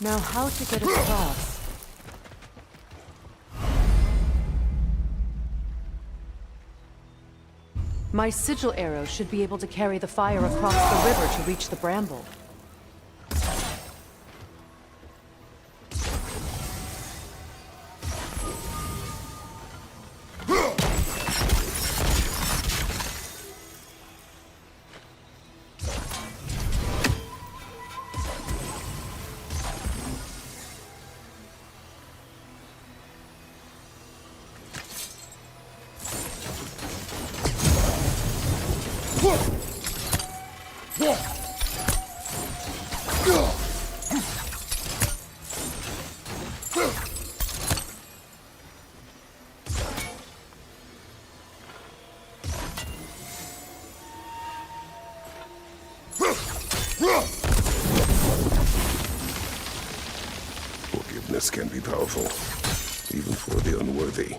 Now how to get across? My sigil arrow should be able to carry the fire across the river to reach the bramble. Forgiveness can be powerful, even for the unworthy.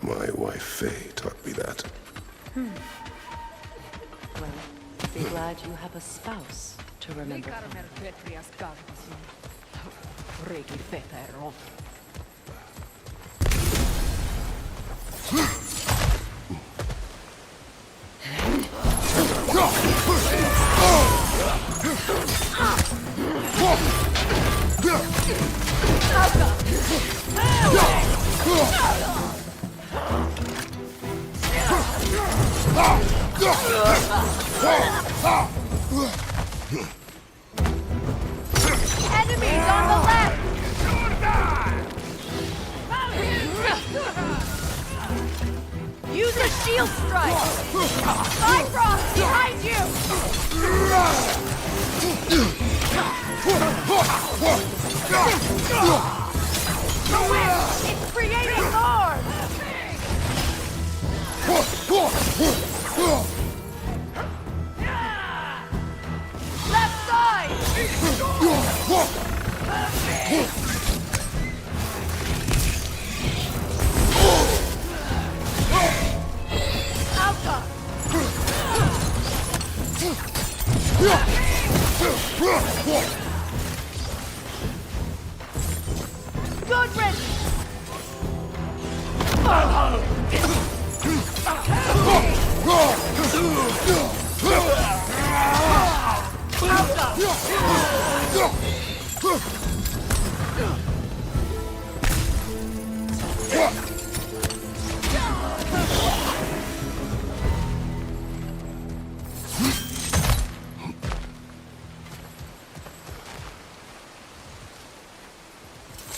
My wife Faye taught me that. Well, be glad you have a spouse to remember. Enemies on the left! Use a shield strike! Bifrost, behind you! The wind! It's creating thorns! Left side! Alpha! Good riddance!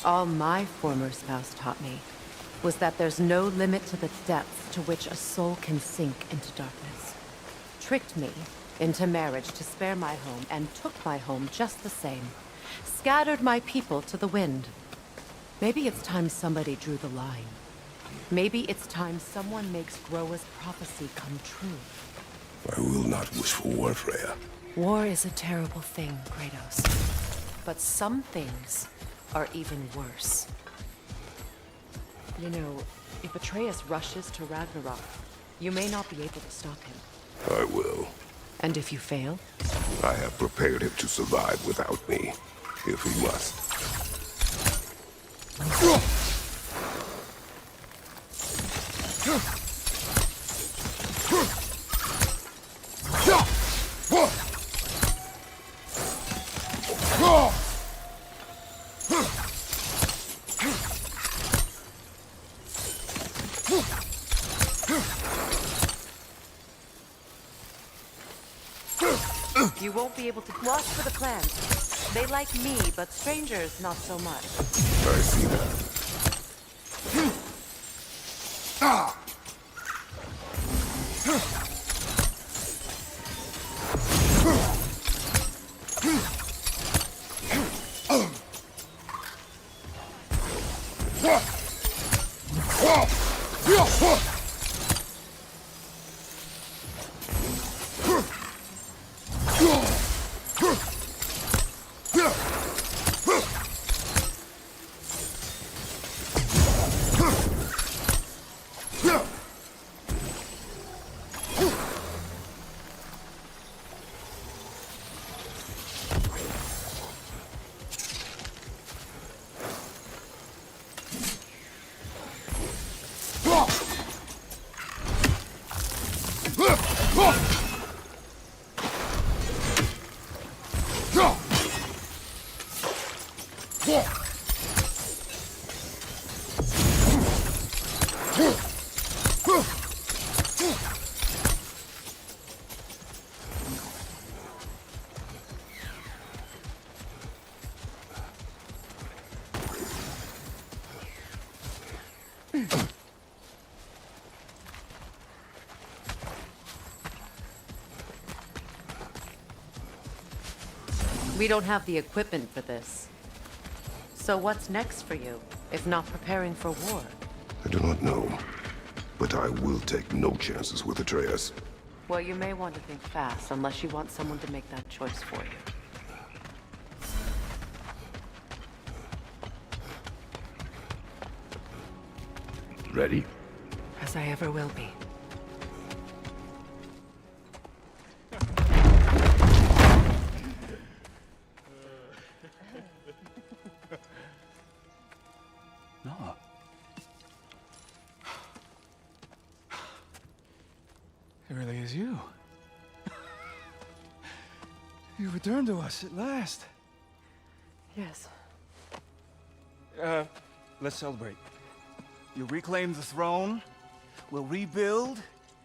All my former spouse taught me was that there's no limit to the depth to which a soul can sink into darkness. Tricked me into marriage to spare my home and took my home just the same. Scattered my people to the wind. Maybe it's time somebody drew the line. Maybe it's time someone makes Groa's prophecy come true. I will not wish for war, Freya. War is a terrible thing, Kratos. But some things are even worse. You know, if Atreus rushes to Ragnarök, you may not be able to stop him. I will. And if you fail? I have prepared him to survive without me, if he must. You won't be able to watch for the clans. They like me, but strangers not so much. I see that. We don't have the equipment for this. So what's next for you, if not preparing for war? I do not know, but I will take no chances with Atreus. Well, you may want to think fast, unless you want someone to make that choice for you. Ready? As I ever will be. No. It really is you. You returned to us at last. Yes. Let's celebrate. You reclaim the throne, we'll rebuild,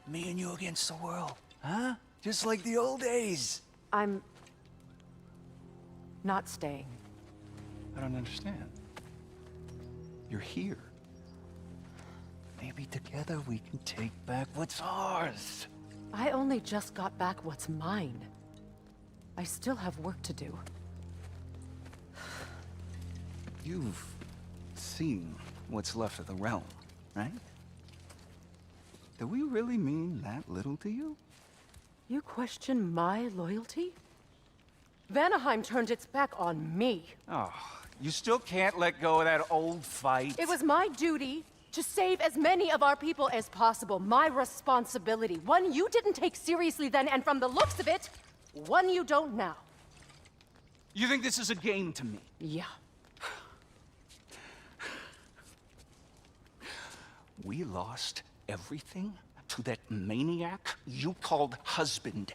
me and you against the world. Huh? Just like the old days. I'm... not staying. I don't understand. You're here. Maybe together we can take back what's ours. I only just got back what's mine. I still have work to do. You've seen what's left of the realm, right? Do we really mean that little to you? You question my loyalty? Vanaheim turned its back on me. Oh, you still can't let go of that old fight? It was my duty to save as many of our people as possible. My responsibility. One you didn't take seriously then, and from the looks of it, one you don't now. You think this is a game to me? Yeah. We lost everything to that maniac you called husband.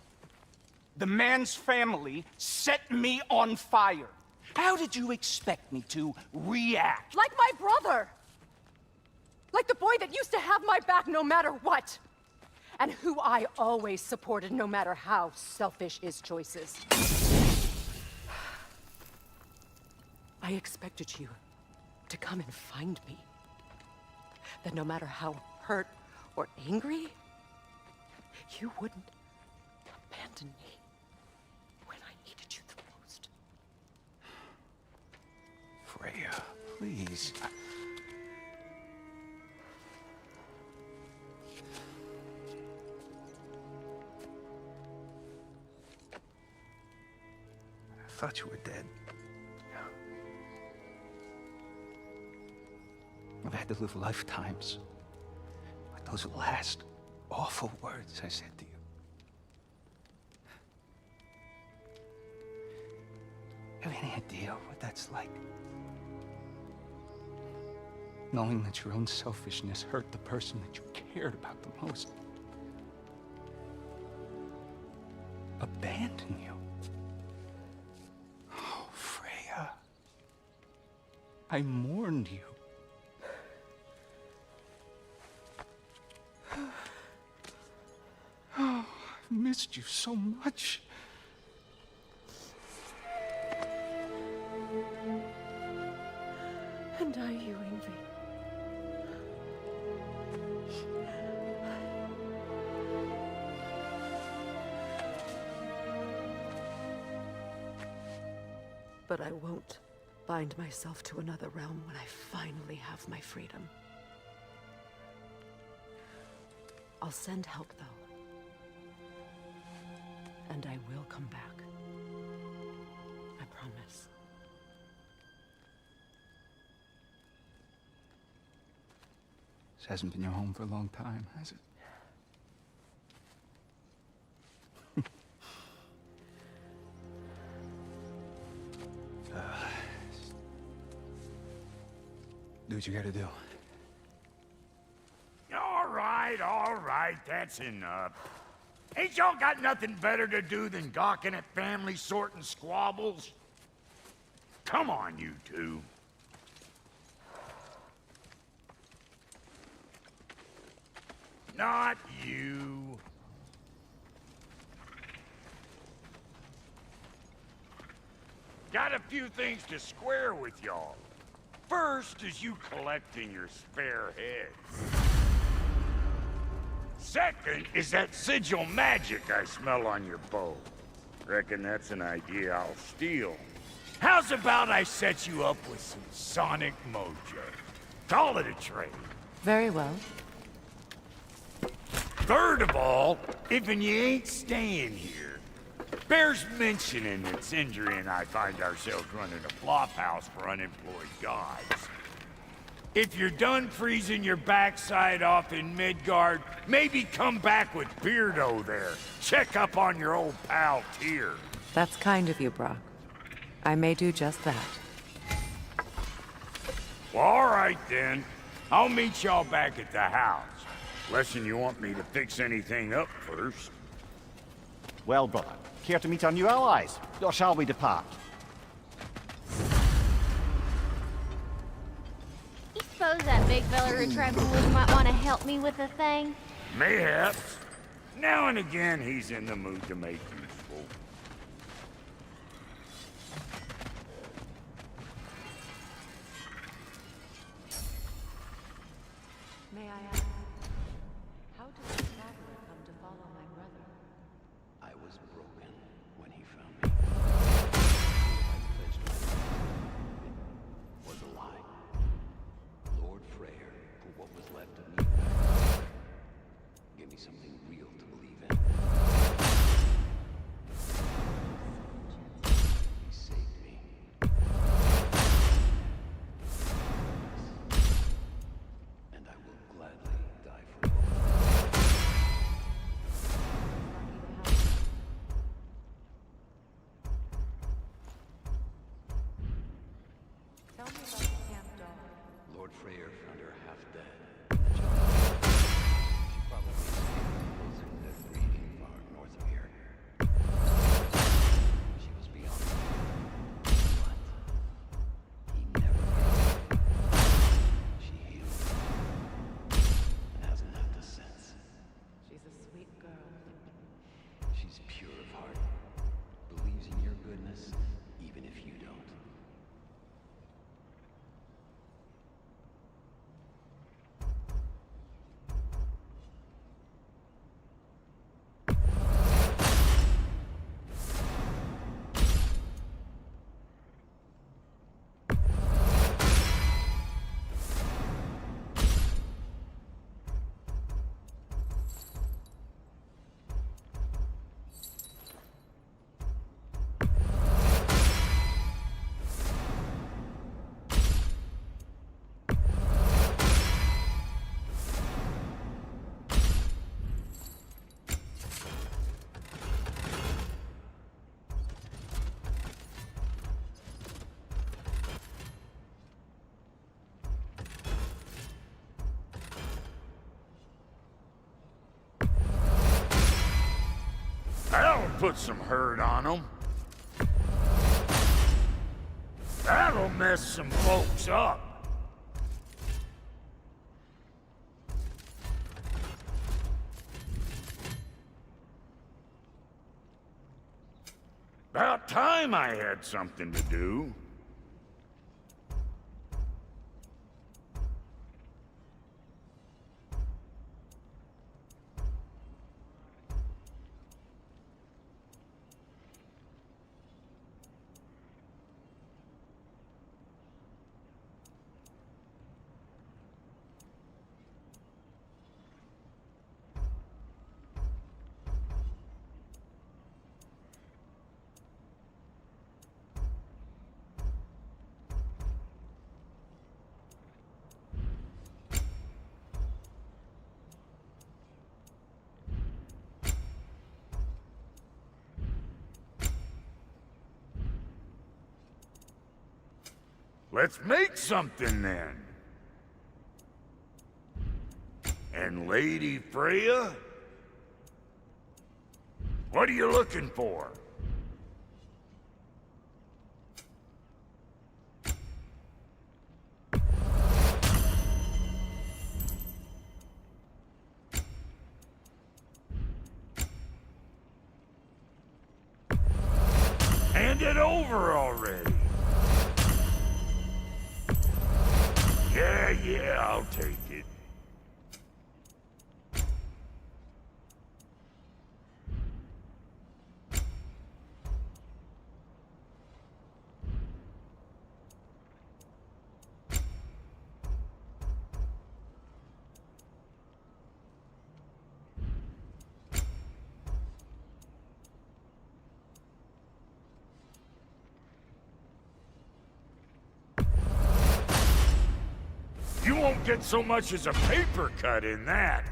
The man's family set me on fire. How did you expect me to react? Like my brother! Like the boy that used to have my back no matter what! And who I always supported no matter how selfish his choices. I expected you to come and find me. That no matter how hurt or angry, you wouldn't abandon me when I needed you the most. Freya, please. I thought you were dead. I've had to live lifetimes with those last awful words I said to you. Have any idea what that's like? Knowing that your own selfishness hurt the person that you cared about the most. Abandon you. Oh, Freya. I mourned you. Oh, I've missed you so much. And I you, Ingvi. But I won't bind myself to another realm when I finally have my freedom. I'll send help, though. And I will come back. I promise. This hasn't been your home for a long time, has it? Do what you gotta do. All right, that's enough. Ain't y'all got nothing better to do than gawking at family sorting squabbles? Come on, you two. Not you. Got a few things to square with y'all. First is you collecting your spare heads. Second is that sigil magic I smell on your bow. Reckon that's an idea I'll steal. How's about I set you up with some sonic mojo? Call it a trade. Very well. Third of all, if you ain't staying here, bears mentioning that Sindri and I find ourselves running a flophouse for unemployed gods. If you're done freezing your backside off in Midgard, maybe come back with Beardo there. Check up on your old pal Tyr. That's kind of you, Brock. I may do just that. Well, all right then. I'll meet y'all back at the house. Unless you want me to fix anything up first. Well, brother, care to meet our new allies? Or shall we depart? You suppose that big fella who tried to wood might want to help me with a thing? Mayhaps. Now and again, he's in the mood to make useful. May I ask, how did the traveler come to follow my brother? I was broken when he found me. I pledged my was a lie. Lord Freyr put what was left of me back. Give me something real to believe in. He saved me. And I will gladly die for it. Tell me about the camp dog. Lord Freyr found her half dead in the jungle. She probably was in the breeding far north of here. She was beyond me. But he never gave up. She healed. And hasn't left us since. She's a sweet girl. She's pure of heart. Believes in your goodness, even if you don't. That'll put some hurt on them. That'll mess some folks up. About time I had something to do. Let's make something then. And Lady Freya? What are you looking for? Hand it over already. Yeah, I'll take it. You won't get so much as a paper cut in that.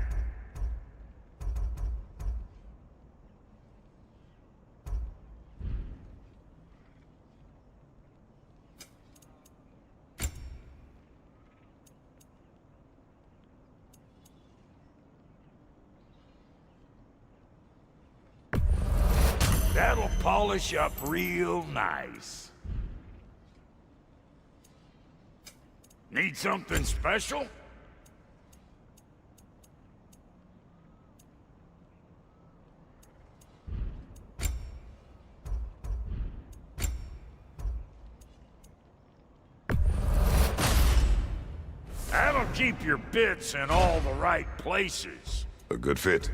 That'll polish up real nice. Need something special? That'll keep your bits in all the right places. A good fit.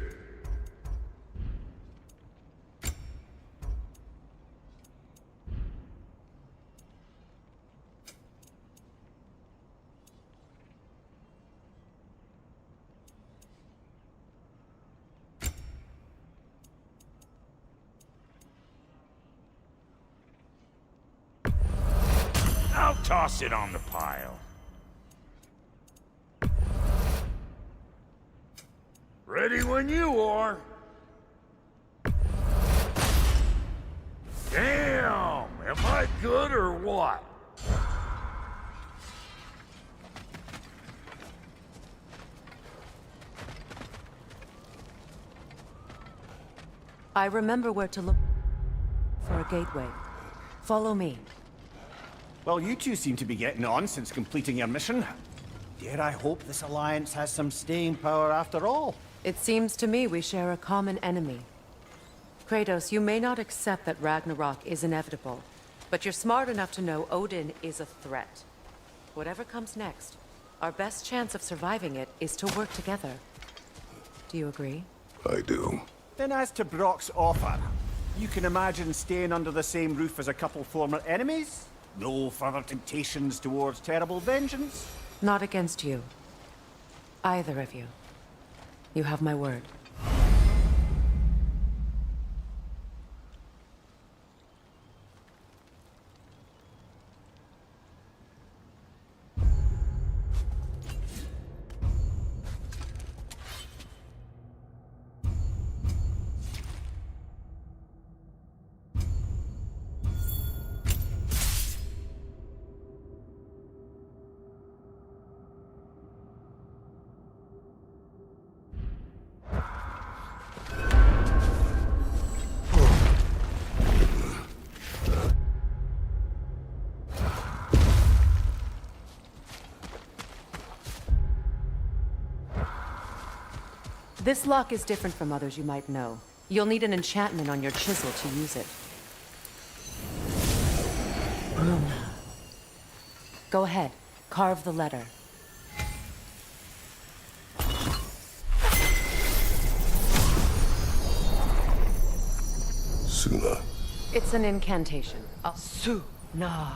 I'll toss it on the pile. Ready when you are. Damn! Am I good or what? I remember where to look for a gateway. Follow me. Well, you two seem to be getting on since completing your mission. Dare I hope this alliance has some staying power after all? It seems to me we share a common enemy. Kratos, you may not accept that Ragnarok is inevitable, but you're smart enough to know Odin is a threat. Whatever comes next, our best chance of surviving it is to work together. Do you agree? I do. Then as to Brock's offer, you can imagine staying under the same roof as a couple former enemies? No further temptations towards terrible vengeance? Not against you. Either of you. You have my word. This lock is different from others you might know. You'll need an enchantment on your chisel to use it. Go ahead. Carve the letter. Suna. It's an incantation. Suna.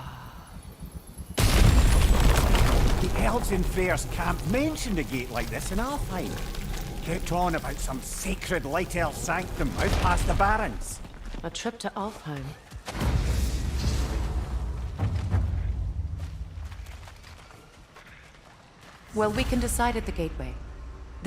The elves in Freyr's camp mentioned a gate like this in Alfheim. Kept on about some sacred light elf sanctum out past the barrens. A trip to Alfheim. Well, we can decide at the gateway.